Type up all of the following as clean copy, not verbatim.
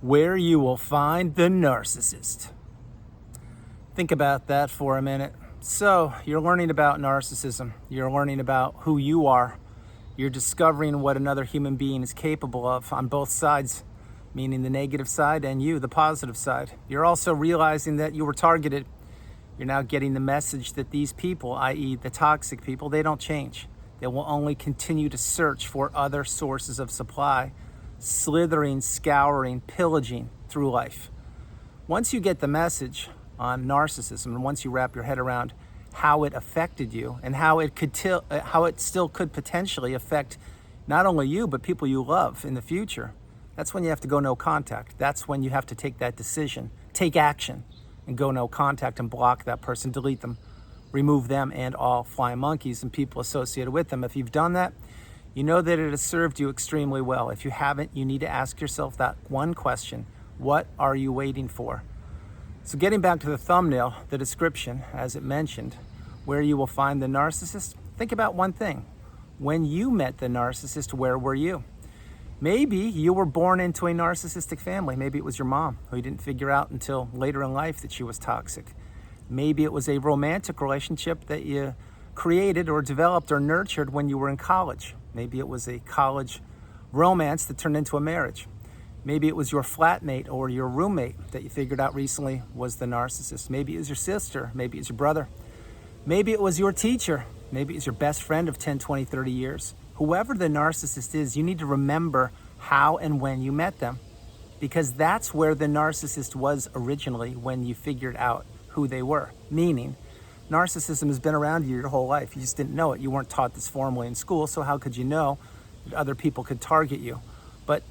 where you will find the narcissist. Think about that for a minute. So you're learning about narcissism. You're learning about who you are. You're discovering what another human being is capable of on both sides, meaning the negative side and you, the positive side. You're also realizing that you were targeted. You're now getting the message that these people, i.e. the toxic people, they don't change. They will only continue to search for other sources of supply, slithering, scouring, pillaging through life. Once you get the message on narcissism, and once you wrap your head around how it affected you and how it still could potentially affect not only you, but people you love in the future, that's when you have to go no contact. That's when you have to take that decision, take action, and go no contact and block that person, delete them, remove them and all flying monkeys and people associated with them. If you've done that, you know that it has served you extremely well. If you haven't, you need to ask yourself that one question: what are you waiting for? So getting back to the thumbnail, the description, as it mentioned, where you will find the narcissist, think about one thing. When you met the narcissist, where were you? Maybe you were born into a narcissistic family. Maybe it was your mom who you didn't figure out until later in life that she was toxic. Maybe it was a romantic relationship that you created or developed or nurtured when you were in college. Maybe it was a college romance that turned into a marriage. Maybe it was your flatmate or your roommate that you figured out recently was the narcissist. Maybe it was your sister. Maybe it was your brother. Maybe it was your teacher. Maybe it was your best friend of 10, 20, 30 years. Whoever the narcissist is, you need to remember how and when you met them, because that's where the narcissist was originally when you figured out who they were. Meaning, narcissism has been around you your whole life. You just didn't know it. You weren't taught this formally in school, so how could you know that other people could target you? But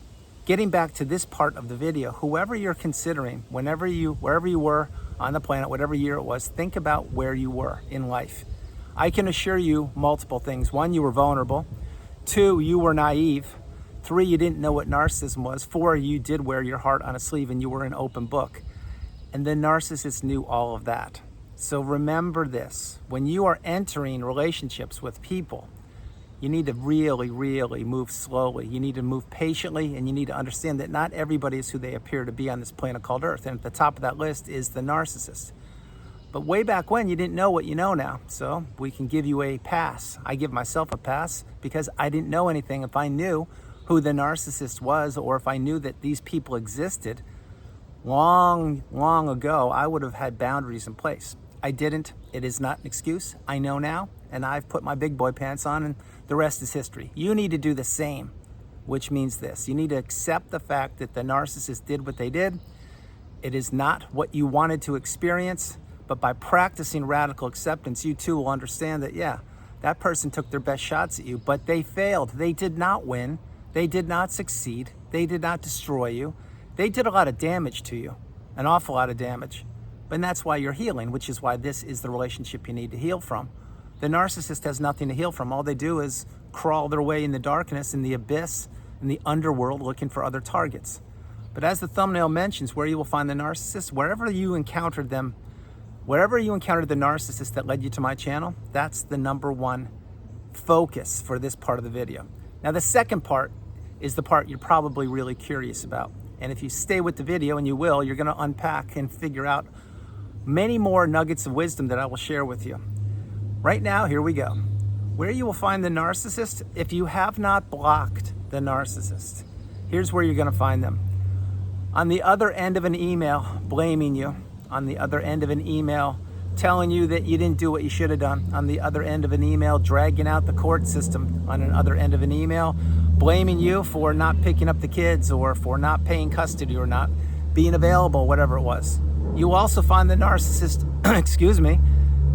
getting back to this part of the video, whoever you're considering, wherever you were on the planet, whatever year it was, think about where you were in life. I can assure you multiple things. 1, you were vulnerable. 2, you were naive. 3, you didn't know what narcissism was. 4, you did wear your heart on a sleeve and you were an open book. And the narcissist knew all of that. So remember this: when you are entering relationships with people, you need to really, really move slowly. You need to move patiently, and you need to understand that not everybody is who they appear to be on this planet called Earth. And at the top of that list is the narcissist. But way back when, you didn't know what you know now. So we can give you a pass. I give myself a pass because I didn't know anything. If I knew who the narcissist was, or if I knew that these people existed long, long ago, I would have had boundaries in place. I didn't. It is not an excuse. I know now, and I've put my big boy pants on, and the rest is history. You need to do the same, which means this: you need to accept the fact that the narcissist did what they did. It is not what you wanted to experience, but by practicing radical acceptance, you too will understand that, yeah, that person took their best shots at you, but they failed. They did not win. They did not succeed. They did not destroy you. They did a lot of damage to you, an awful lot of damage. And that's why you're healing, which is why this is the relationship you need to heal from. The narcissist has nothing to heal from. All they do is crawl their way in the darkness, in the abyss, in the underworld, looking for other targets. But as the thumbnail mentions, where you will find the narcissist, wherever you encountered the narcissist that led you to my channel, that's the number one focus for this part of the video. Now, the second part is the part you're probably really curious about. And if you stay with the video, and you will, you're going to unpack and figure out many more nuggets of wisdom that I will share with you. Right now, here we go. Where you will find the narcissist, if you have not blocked the narcissist, here's where you're going to find them. On the other end of an email blaming you, on the other end of an email telling you that you didn't do what you should have done, on the other end of an email dragging out the court system, on the other end of an email blaming you for not picking up the kids, or for not paying custody, or not being available, whatever it was. You will also find the narcissist,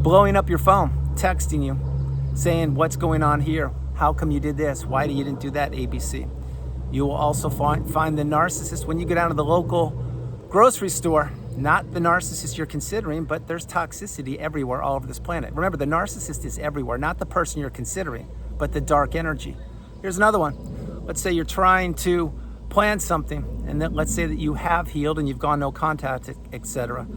blowing up your phone, texting you, saying, what's going on here? How come you did this? Why you didn't do that, ABC? You will also find the narcissist when you go down to the local grocery store. Not the narcissist you're considering, but there's toxicity everywhere all over this planet. Remember, the narcissist is everywhere, not the person you're considering, but the dark energy. Here's another one. Let's say you're trying to plan something, and then let's say that you have healed and you've gone no contact, etc.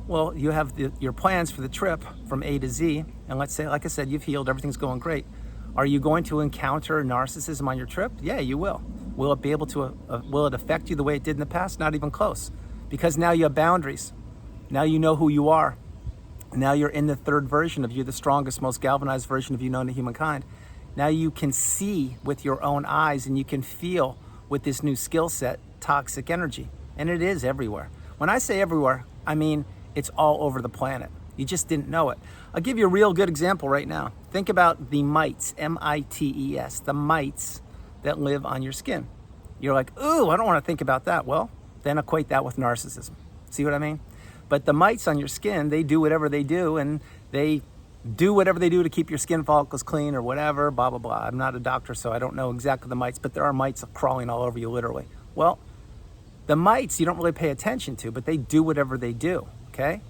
Well, you have your plans for the trip from A to Z, and let's say, like I said, you've healed, everything's going great. Are you going to encounter narcissism on your trip? Yeah, you will. Will it be able to, will it affect you the way it did in the past? Not even close. Because now you have boundaries. Now you know who you are. Now you're in the third version of you, the strongest, most galvanized version of you known to humankind. Now you can see with your own eyes and you can feel with this new skill set, toxic energy. And it is everywhere. When I say everywhere, I mean it's all over the planet. You just didn't know it. I'll give you a real good example right now. Think about the mites, M-I-T-E-S, the mites that live on your skin. You're like, ooh, I don't want to think about that. Well, then equate that with narcissism. See what I mean? But the mites on your skin, they do whatever they do, and they do whatever they do to keep your skin follicles clean or whatever, blah, blah, blah. I'm not a doctor, so I don't know exactly the mites, but there are mites crawling all over you, literally. Well, the mites you don't really pay attention to, but they do whatever they do, okay?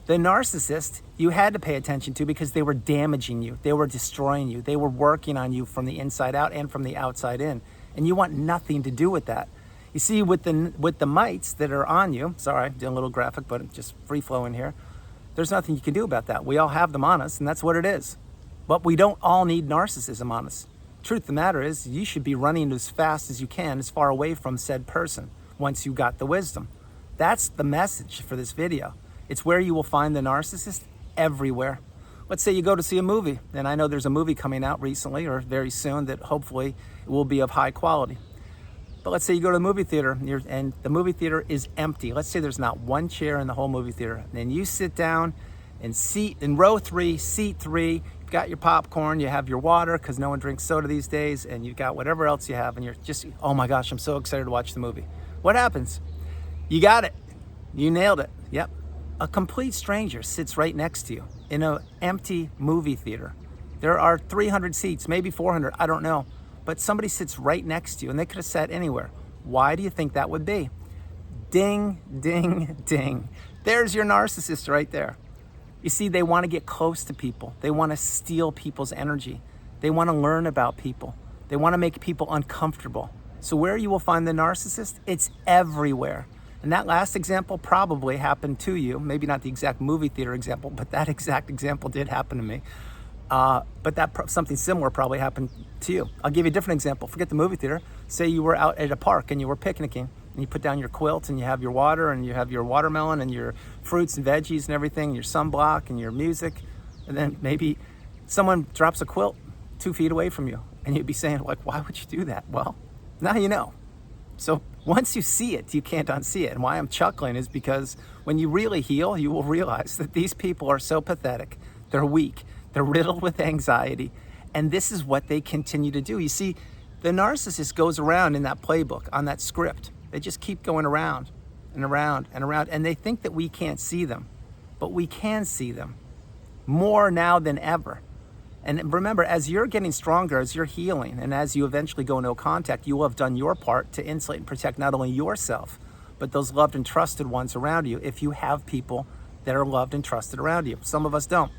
The narcissist, you had to pay attention to because they were damaging you. They were destroying you. They were working on you from the inside out and from the outside in. And you want nothing to do with that. You see, with the mites that are on you, sorry, doing a little graphic, but just free flowing here. There's nothing you can do about that. We all have them on us, and that's what it is. But we don't all need narcissism on us. Truth of the matter is, you should be running as fast as you can, as far away from said person, once you got the wisdom. That's the message for this video. It's where you will find the narcissist everywhere. Let's say you go to see a movie, and I know there's a movie coming out recently or very soon that hopefully will be of high quality. But let's say you go to the movie theater and the movie theater is empty. Let's say there's not one chair in the whole movie theater. And then you sit down in row 3, seat 3, you've got your popcorn, you have your water because no one drinks soda these days, and you've got whatever else you have, and you're just, oh my gosh, I'm so excited to watch the movie. What happens? You got it. You nailed it. Yep. A complete stranger sits right next to you in an empty movie theater. There are 300 seats, maybe 400, I don't know. But somebody sits right next to you, and they could have sat anywhere. Why do you think that would be? Ding, ding, ding. There's your narcissist right there. You see, they want to get close to people. They want to steal people's energy. They want to learn about people. They want to make people uncomfortable. So where you will find the narcissist, it's everywhere. And that last example probably happened to you. Maybe not the exact movie theater example, but that exact example did happen to me. But something similar probably happened to you. I'll give you a different example. Forget the movie theater. Say you were out at a park and you were picnicking, and you put down your quilt and you have your water and you have your watermelon and your fruits and veggies and everything, your sunblock and your music, and then maybe someone drops a quilt 2 feet away from you, and you'd be saying, like, why would you do that? Well, now you know. So once you see it, you can't unsee it. And why I'm chuckling is because when you really heal, you will realize that these people are so pathetic. They're weak. They're riddled with anxiety. And this is what they continue to do. You see, the narcissist goes around in that playbook, on that script. They just keep going around and around and around. And they think that we can't see them. But we can see them more now than ever. And remember, as you're getting stronger, as you're healing, and as you eventually go into contact, you will have done your part to insulate and protect not only yourself, but those loved and trusted ones around you, if you have people that are loved and trusted around you. Some of us don't.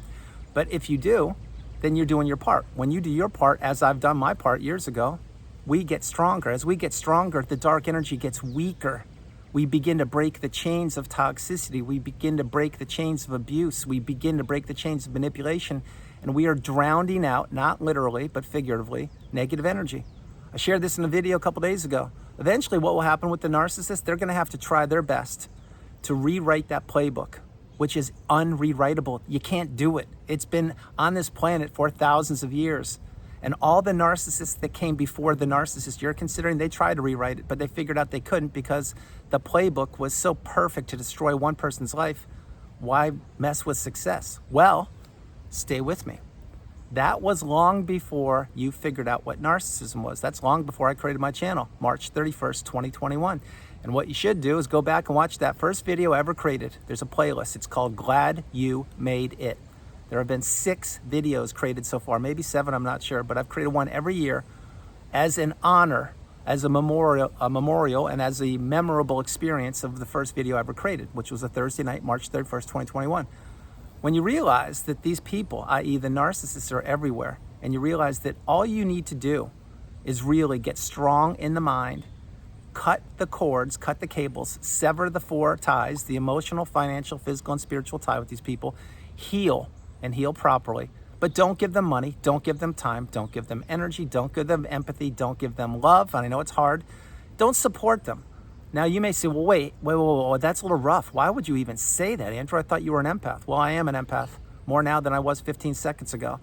But if you do, then you're doing your part. When you do your part, as I've done my part years ago, we get stronger. As we get stronger, the dark energy gets weaker. We begin to break the chains of toxicity. We begin to break the chains of abuse. We begin to break the chains of manipulation. And we are drowning out, not literally, but figuratively, negative energy. I shared this in a video a couple days ago. Eventually, what will happen with the narcissist, they're going to have to try their best to rewrite that playbook, which is unrewritable. You can't do it. It's been on this planet for thousands of years. And all the narcissists that came before the narcissist you're considering, they tried to rewrite it, but they figured out they couldn't because the playbook was so perfect to destroy one person's life. Why mess with success? Well, stay with me. That was long before you figured out what narcissism was. That's long before I created my channel, March 31st, 2021. And what you should do is go back and watch that first video I ever created. There's a playlist. It's called Glad You Made It. There have been 6 videos created so far, maybe 7, I'm not sure, but I've created one every year as an honor, as a memorial, and as a memorable experience of the first video I ever created, which was a Thursday night, March 31st, 2021. When you realize that these people, i.e. the narcissists, are everywhere, and you realize that all you need to do is really get strong in the mind, cut the cords, cut the cables, sever the 4 ties, the emotional, financial, physical, and spiritual tie with these people, heal, and heal properly, But don't give them money, don't give them time, don't give them energy, don't give them empathy, don't give them love. And I know it's hard. Don't support them. Now you may say, well, wait, that's a little rough. Why would you even say that, Andrew? I thought you were an empath. Well, I am an empath, more now than I was 15 seconds ago.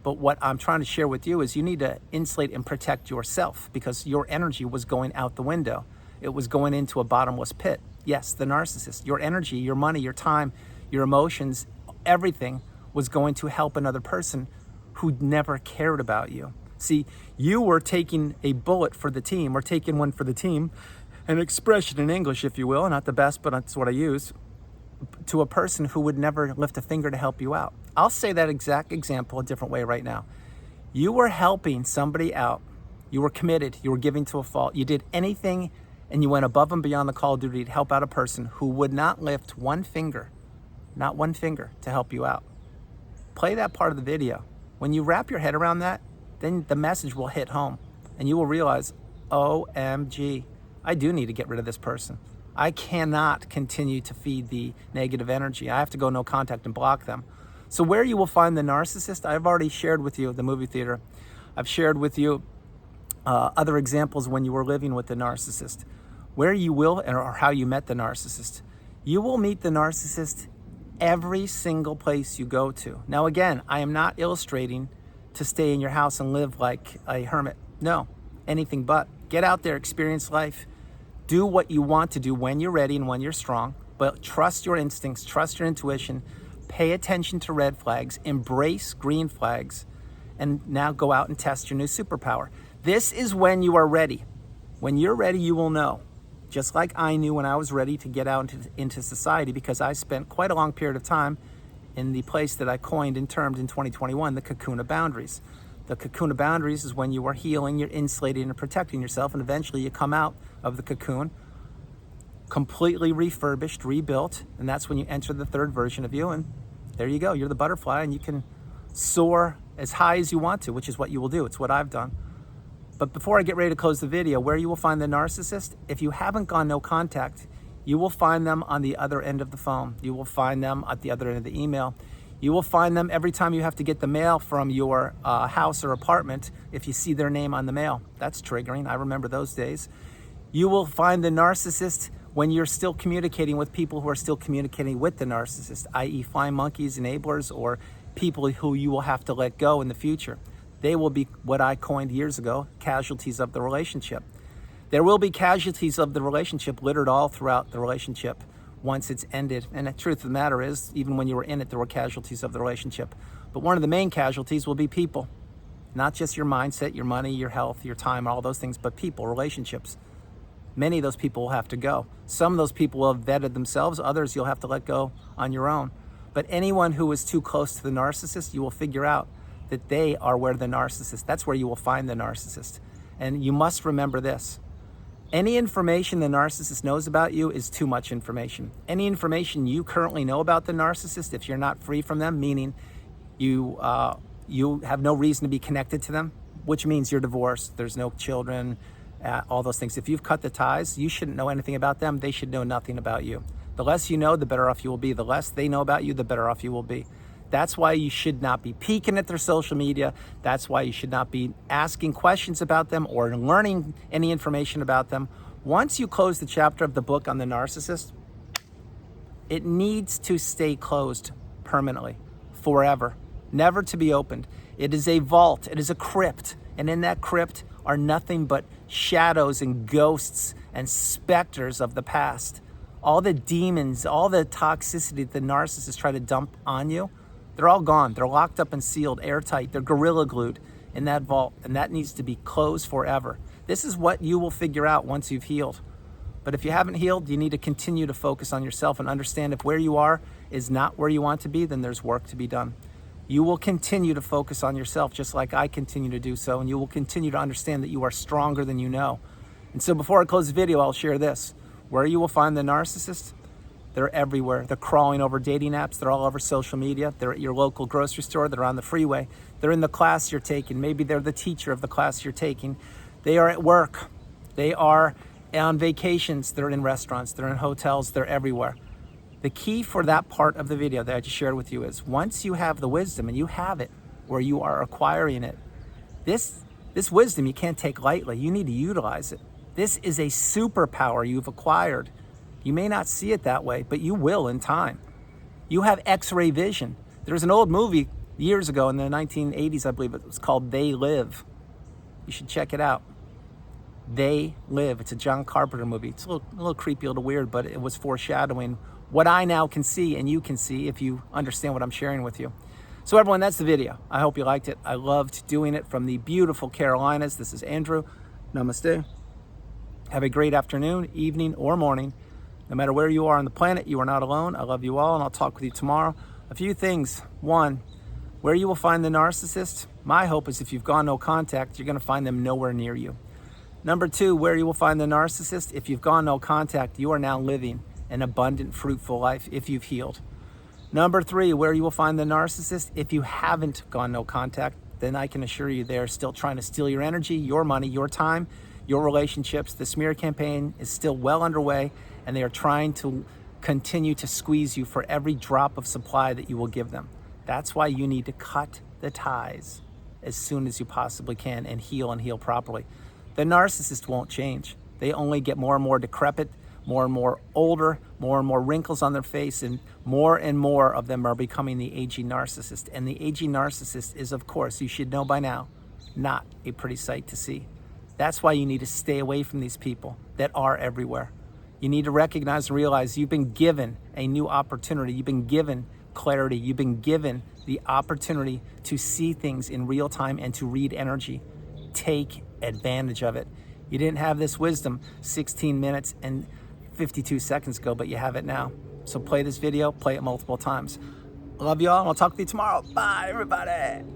But what I'm trying to share with you is you need to insulate and protect yourself, because your energy was going out the window. It was going into a bottomless pit. Yes, the narcissist. Your energy, your money, your time, your emotions, everything was going to help another person who never cared about you. See, you were taking a bullet for the team, or taking one for the team, an expression in English, if you will, not the best, but that's what I use, to a person who would never lift a finger to help you out. I'll say that exact example a different way right now. You were helping somebody out. You were committed. You were giving to a fault. You did anything, and you went above and beyond the call of duty to help out a person who would not lift one finger, not one finger, to help you out. Play that part of the video. When you wrap your head around that, then the message will hit home, and you will realize, OMG, I do need to get rid of this person. I cannot continue to feed the negative energy. I have to go no contact and block them. So where you will find the narcissist, I've already shared with you the movie theater. I've shared with you other examples when you were living with the narcissist. Where you will, or how you met the narcissist. You will meet the narcissist every single place you go to. Now again, I am not illustrating to stay in your house and live like a hermit. No, anything but. Get out there, experience life. Do what you want to do when you're ready and when you're strong, but trust your instincts, trust your intuition, pay attention to red flags, embrace green flags, and now go out and test your new superpower. This is when you are ready. When you're ready, you will know. Just like I knew when I was ready to get out into society, because I spent quite a long period of time in the place that I coined and termed in 2021, the cocoon of boundaries. The cocoon of boundaries is when you are healing, you're insulating and protecting yourself, and eventually you come out of the cocoon completely refurbished, rebuilt, and that's when you enter the third version of you, and there you go. You're the butterfly, and you can soar as high as you want to, which is what you will do. It's what I've done. But before I get ready to close the video, where you will find the narcissist, if you haven't gone no contact, you will find them on the other end of the phone. You will find them at the other end of the email. You will find them every time you have to get the mail from your house or apartment. If you see their name on the mail, that's triggering. I remember those days. You will find the narcissist when you're still communicating with people who are still communicating with the narcissist, i.e. flying monkeys, enablers, or people who you will have to let go in the future. They will be what I coined years ago, casualties of the relationship. There will be casualties of the relationship littered all throughout the relationship once it's ended. And the truth of the matter is, even when you were in it, there were casualties of the relationship. But one of the main casualties will be people. Not just your mindset, your money, your health, your time, all those things, but people, relationships. Many of those people will have to go. Some of those people will have vetted themselves. Others you'll have to let go on your own. But anyone who is too close to the narcissist, you will figure out that they are where the narcissist, that's where you will find the narcissist. And you must remember this. Any information the narcissist knows about you is too much information. Any information you currently know about the narcissist, if you're not free from them, meaning you have no reason to be connected to them, which means you're divorced, there's no children, all those things. If you've cut the ties, you shouldn't know anything about them. They should know nothing about you. The less you know, the better off you will be. The less they know about you, the better off you will be. That's why you should not be peeking at their social media. That's why you should not be asking questions about them or learning any information about them. Once you close the chapter of the book on the narcissist, it needs to stay closed permanently, forever, never to be opened. It is a vault, it is a crypt, and in that crypt are nothing but shadows and ghosts and specters of the past. All the demons, all the toxicity that the narcissists try to dump on you, they're all gone. They're locked up and sealed, airtight. They're gorilla glued in that vault, and that needs to be closed forever. This is what you will figure out once you've healed. But if you haven't healed, you need to continue to focus on yourself and understand if where you are is not where you want to be, then there's work to be done. You will continue to focus on yourself just like I continue to do so, and you will continue to understand that you are stronger than you know. And so before I close the video, I'll share this. Where you will find the narcissist, they're everywhere. They're crawling over dating apps. They're all over social media. They're at your local grocery store. They're on the freeway. They're in the class you're taking. Maybe they're the teacher of the class you're taking. They are at work. They are on vacations. They're in restaurants. They're in hotels. They're everywhere. The key for that part of the video that I just shared with you is once you have the wisdom, and you have it, where you are acquiring it. This wisdom you can't take lightly. You need to utilize it. This is a superpower you've acquired. You may not see it that way, but you will in time. You have X-ray vision. There's an old movie years ago in the 1980s, I believe it was called They Live. You should check it out. They Live. It's a John Carpenter movie. It's a little creepy, a little weird, but it was foreshadowing what I now can see and you can see if you understand what I'm sharing with you. So everyone, that's the video. I hope you liked it. I loved doing it from the beautiful Carolinas. This is Andrew. Namaste. Have a great afternoon, evening, or morning. No matter where you are on the planet, you are not alone. I love you all, and I'll talk with you tomorrow. A few things. One, where you will find the narcissist. My hope is if you've gone no contact, you're going to find them nowhere near you. Number two, where you will find the narcissist. If you've gone no contact, you are now living an abundant, fruitful life if you've healed. Number three, where you will find the narcissist. If you haven't gone no contact, then I can assure you they're still trying to steal your energy, your money, your time, your relationships. The smear campaign is still well underway, and they are trying to continue to squeeze you for every drop of supply that you will give them. That's why you need to cut the ties as soon as you possibly can and heal properly. The narcissist won't change. They only get more and more decrepit, more and more older, more and more wrinkles on their face, and more of them are becoming the aging narcissist. And the aging narcissist is, of course, you should know by now, not a pretty sight to see. That's why you need to stay away from these people that are everywhere. You need to recognize and realize you've been given a new opportunity. You've been given clarity. You've been given the opportunity to see things in real time and to read energy. Take advantage of it. You didn't have this wisdom 16 minutes and 52 seconds ago, but you have it now. So play this video, play it multiple times. I love you all, and I'll talk to you tomorrow. Bye, everybody.